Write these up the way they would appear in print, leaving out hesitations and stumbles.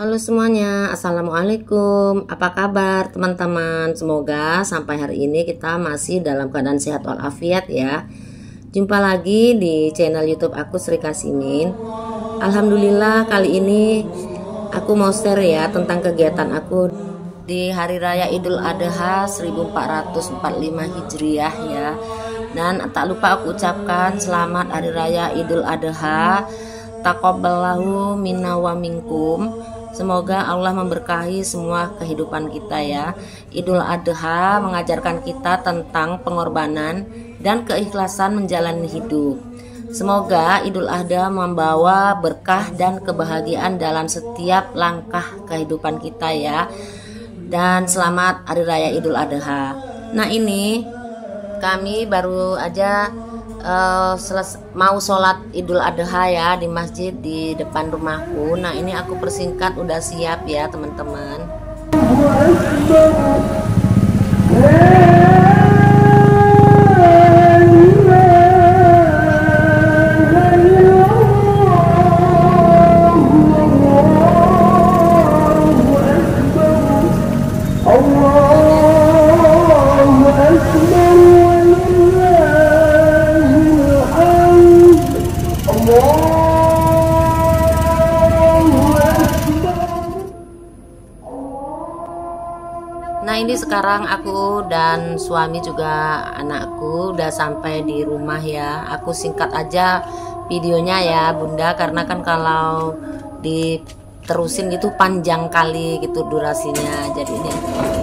Halo semuanya, Assalamualaikum. Apa kabar teman-teman? Semoga sampai hari ini kita masih dalam keadaan sehat walafiat ya. Jumpa lagi di channel YouTube aku, Sri Kasimin. Alhamdulillah kali ini aku mau share ya tentang kegiatan aku di Hari Raya Idul Adha 1445 Hijriah ya. Dan tak lupa aku ucapkan selamat Hari Raya Idul Adha. Taqabbalallahu minna wa minkum. Semoga Allah memberkahi semua kehidupan kita ya. Idul Adha mengajarkan kita tentang pengorbanan dan keikhlasan menjalani hidup. Semoga Idul Adha membawa berkah dan kebahagiaan dalam setiap langkah kehidupan kita ya. Dan selamat Hari Raya Idul Adha. Nah, ini kami baru aja mau sholat Idul Adha ya di masjid di depan rumahku. Nah, ini aku persingkat udah siap ya teman-teman. Nah, ini sekarang aku dan suami juga anakku udah sampai di rumah ya. Aku singkat aja videonya ya Bunda, karena kan kalau diterusin gitu panjang kali gitu durasinya. Jadi ini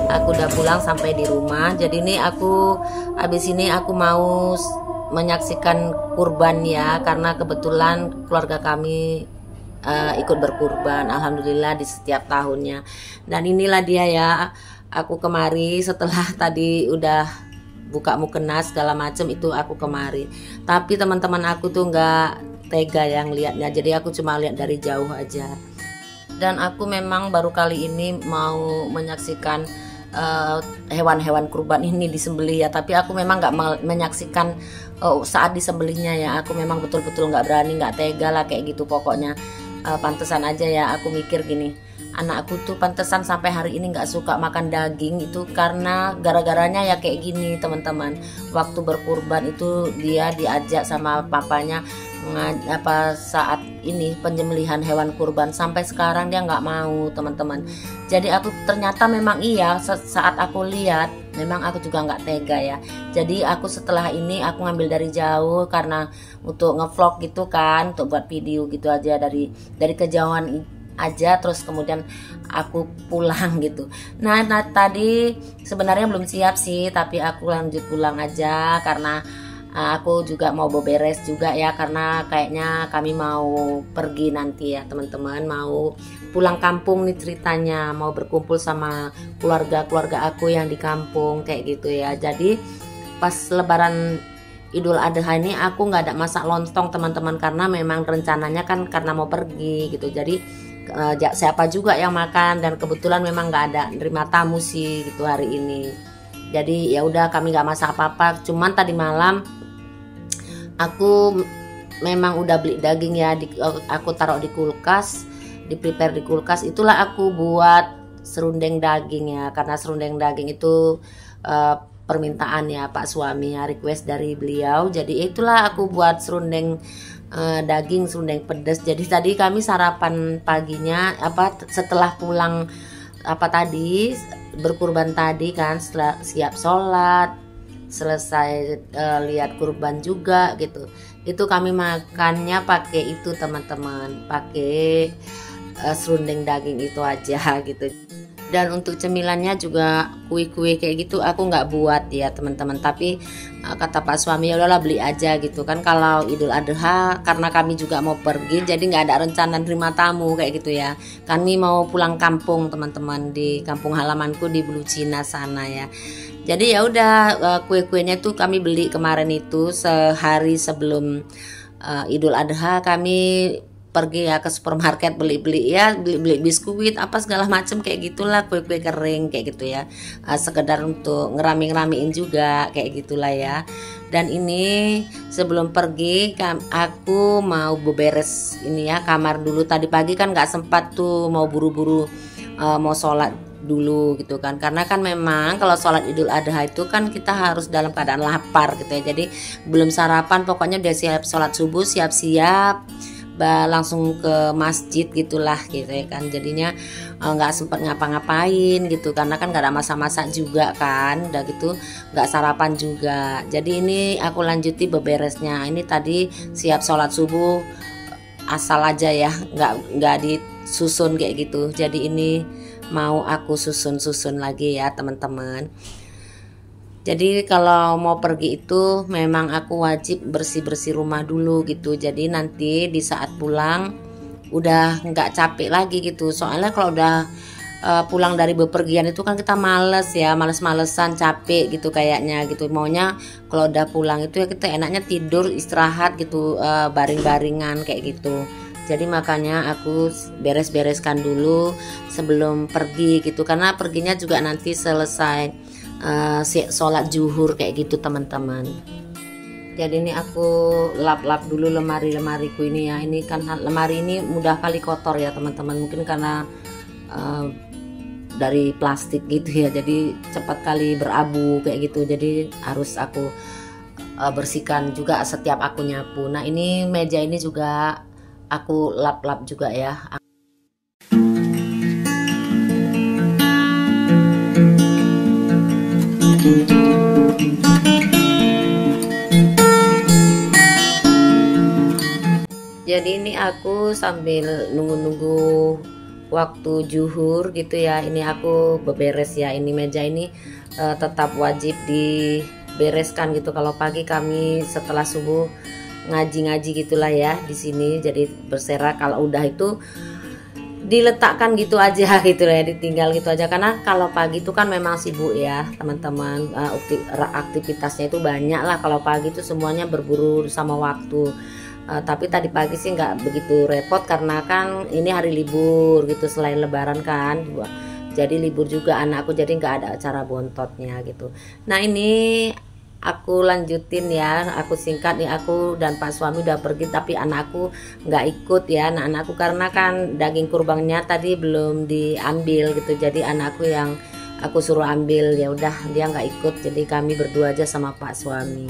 aku udah pulang sampai di rumah. Jadi ini aku habis ini aku mau menyaksikan kurban ya, karena kebetulan keluarga kami ikut berkurban alhamdulillah di setiap tahunnya. Dan inilah dia ya, aku kemari setelah tadi udah buka mukena segala macem, itu aku kemari. Tapi teman-teman aku tuh nggak tega yang lihatnya, jadi aku cuma lihat dari jauh aja. Dan aku memang baru kali ini mau menyaksikan hewan-hewan kurban ini disembelih ya. Tapi aku memang nggak menyaksikan saat disembelihnya ya. Aku memang betul-betul nggak berani, nggak tega lah kayak gitu pokoknya. Pantesan aja ya, aku mikir gini, anakku tuh pantesan sampai hari ini nggak suka makan daging itu karena gara-garanya ya kayak gini teman-teman. Waktu berkurban itu dia diajak sama papanya saat ini penyembelihan hewan kurban, sampai sekarang dia nggak mau teman-teman. Jadi aku ternyata memang iya, saat aku lihat memang aku juga nggak tega ya. Jadi aku setelah ini aku ngambil dari jauh karena untuk ngevlog gitu kan, untuk buat video gitu aja dari kejauhan aja, terus kemudian aku pulang gitu. Nah tadi sebenarnya belum siap sih, tapi aku lanjut pulang aja karena aku juga mau beres juga ya, karena kayaknya kami mau pergi nanti ya teman-teman, mau pulang kampung nih ceritanya, mau berkumpul sama keluarga aku yang di kampung kayak gitu ya. Jadi pas lebaran Idul Adha ini aku nggak ada masak lontong teman-teman, karena memang rencananya kan karena mau pergi gitu. Jadi siapa juga yang makan, dan kebetulan memang nggak ada nerima tamu sih gitu hari ini. Jadi ya udah kami nggak masak apa-apa. Cuman tadi malam aku memang udah beli daging ya, aku taruh di kulkas, prepare di kulkas. Itulah aku buat serundeng daging ya, karena serundeng daging itu permintaan ya Pak suami ya, request dari beliau. Jadi itulah aku buat serundeng daging, serundeng pedas. Jadi tadi kami sarapan paginya setelah pulang tadi berkurban tadi kan, setelah siap sholat, selesai lihat kurban juga gitu, itu kami makannya pakai itu teman-teman, pakai serundeng daging itu aja gitu. Dan untuk cemilannya juga kue-kue kayak gitu aku nggak buat ya teman-teman, tapi kata Pak suami ya udahlah beli aja gitu kan. Kalau Idul Adha karena kami juga mau pergi, jadi nggak ada rencana terima tamu kayak gitu ya. Kami mau pulang kampung teman-teman, di kampung halamanku di Bulu Cina sana ya. Jadi ya udah kue-kuenya tuh kami beli kemarin itu sehari sebelum Idul Adha. Kami pergi ya ke supermarket beli biskuit apa segala macam kayak gitulah, kue-kue kering kayak gitu ya, sekedar untuk ngerami-ngeramein juga kayak gitulah ya. Dan ini sebelum pergi aku mau beberes ini ya kamar dulu. Tadi pagi kan nggak sempat tuh, mau buru-buru mau sholat dulu gitu kan, karena kan memang kalau sholat Idul Adha itu kan kita harus dalam keadaan lapar gitu ya. Jadi belum sarapan, pokoknya udah siap sholat subuh, siap-siap langsung ke masjid gitulah gitu ya kan. Jadinya nggak sempat ngapa-ngapain gitu, karena kan nggak ada masak-masak juga kan, udah gitu nggak sarapan juga. Jadi ini aku lanjuti beberesnya. Ini tadi siap sholat subuh asal aja ya, nggak disusun kayak gitu. Jadi ini mau aku susun lagi ya teman-teman. Jadi kalau mau pergi itu memang aku wajib bersih-bersih rumah dulu gitu. Jadi nanti di saat pulang udah nggak capek lagi gitu. Soalnya kalau udah pulang dari bepergian itu kan kita males ya, males-malesan, capek gitu kayaknya gitu. Maunya kalau udah pulang itu ya kita enaknya tidur, istirahat gitu, baring-baringan kayak gitu. Jadi makanya aku beres-bereskan dulu sebelum pergi gitu, karena perginya juga nanti selesai sholat zuhur kayak gitu teman-teman. Jadi ini aku lap-lap dulu lemari-lemariku ini ya. Ini kan lemari ini mudah kali kotor ya teman-teman, mungkin karena dari plastik gitu ya, jadi cepat kali berabu kayak gitu. Jadi harus aku bersihkan juga setiap aku nyapu. Nah ini meja ini juga aku lap-lap juga ya. Jadi ini aku sambil nunggu-nunggu waktu zuhur gitu ya, ini aku beberes ya. Ini meja ini tetap wajib dibereskan gitu. Kalau pagi kami setelah subuh ngaji-ngaji gitulah ya di sini, jadi berserak. Kalau udah itu diletakkan gitu aja gitu ya, ditinggal gitu aja, karena kalau pagi itu kan memang sibuk ya teman-teman, aktivitasnya itu banyak lah. Kalau pagi itu semuanya berburu sama waktu. Tapi tadi pagi sih nggak begitu repot karena kan ini hari libur gitu, selain lebaran kan, jadi libur juga anakku, jadi nggak ada acara bontotnya gitu. Nah ini aku lanjutin ya, aku singkat nih. Aku dan Pak suami udah pergi tapi anakku nggak ikut ya. Nah anakku karena kan daging kurbannya tadi belum diambil gitu, jadi anakku yang aku suruh ambil, ya udah dia nggak ikut, jadi kami berdua aja sama Pak suami.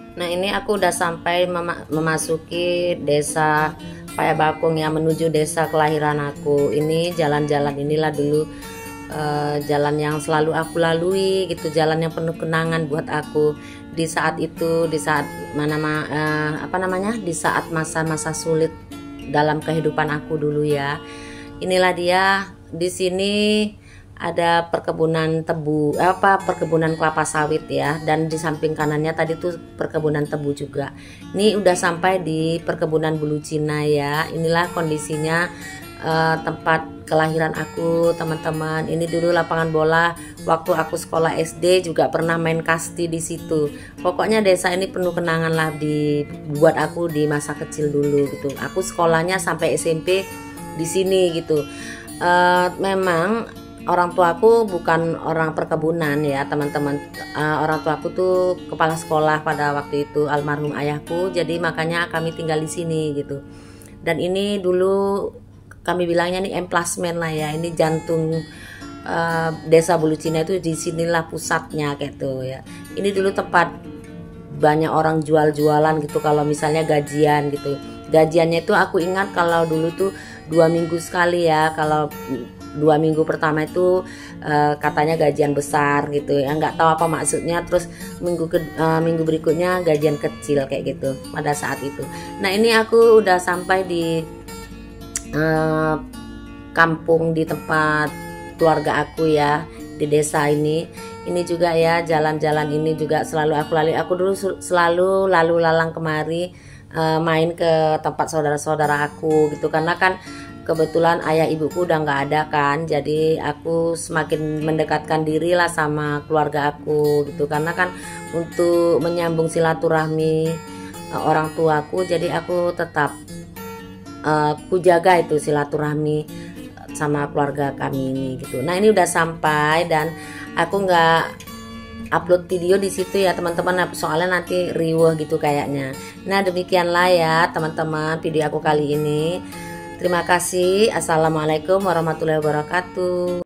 Nah ini aku udah sampai memasuki desa Payabakung ya, menuju desa kelahiran aku. Ini jalan-jalan inilah dulu jalan yang selalu aku lalui gitu, jalan yang penuh kenangan buat aku di saat itu, di saat di saat masa-masa sulit dalam kehidupan aku dulu ya. Inilah dia, di sini ada perkebunan tebu, perkebunan kelapa sawit ya, dan di samping kanannya tadi tuh perkebunan tebu juga. Ini udah sampai di perkebunan bulu Cina ya. Inilah kondisinya tempat kelahiran aku teman-teman. Ini dulu lapangan bola waktu aku sekolah SD, juga pernah main kasti di situ. Pokoknya desa ini penuh kenangan lah buat aku di masa kecil dulu gitu. Aku sekolahnya sampai SMP di sini gitu. Memang orang tuaku bukan orang perkebunan ya teman-teman. Orang tuaku tuh kepala sekolah pada waktu itu, almarhum ayahku. Jadi makanya kami tinggal di sini gitu. Dan ini dulu kami bilangnya nih emplasmen lah ya. Ini jantung desa Bulu Cina itu, di sinilah pusatnya gitu ya. Ini dulu tempat banyak orang jual-jualan gitu kalau misalnya gajian gitu. Gajiannya itu aku ingat kalau dulu tuh 2 minggu sekali ya. Kalau 2 minggu pertama itu katanya gajian besar gitu ya, nggak tahu apa maksudnya. Terus minggu berikutnya gajian kecil kayak gitu pada saat itu. Nah ini aku udah sampai di kampung, di tempat keluarga aku ya, di desa ini. Ini juga ya, jalan-jalan ini juga selalu aku lalui. Aku dulu selalu lalu lalang kemari main ke tempat saudara-saudara aku gitu, karena kan kebetulan ayah ibuku udah nggak ada kan. Jadi aku semakin mendekatkan diri lah sama keluarga aku gitu, karena kan untuk menyambung silaturahmi orang tuaku. Jadi aku tetap aku jaga itu silaturahmi sama keluarga kami ini gitu. Nah ini udah sampai dan aku nggak upload video di situ ya teman-teman, soalnya nanti riweh gitu kayaknya. Nah demikianlah ya teman-teman video aku kali ini. Terima kasih. Assalamualaikum warahmatullahi wabarakatuh.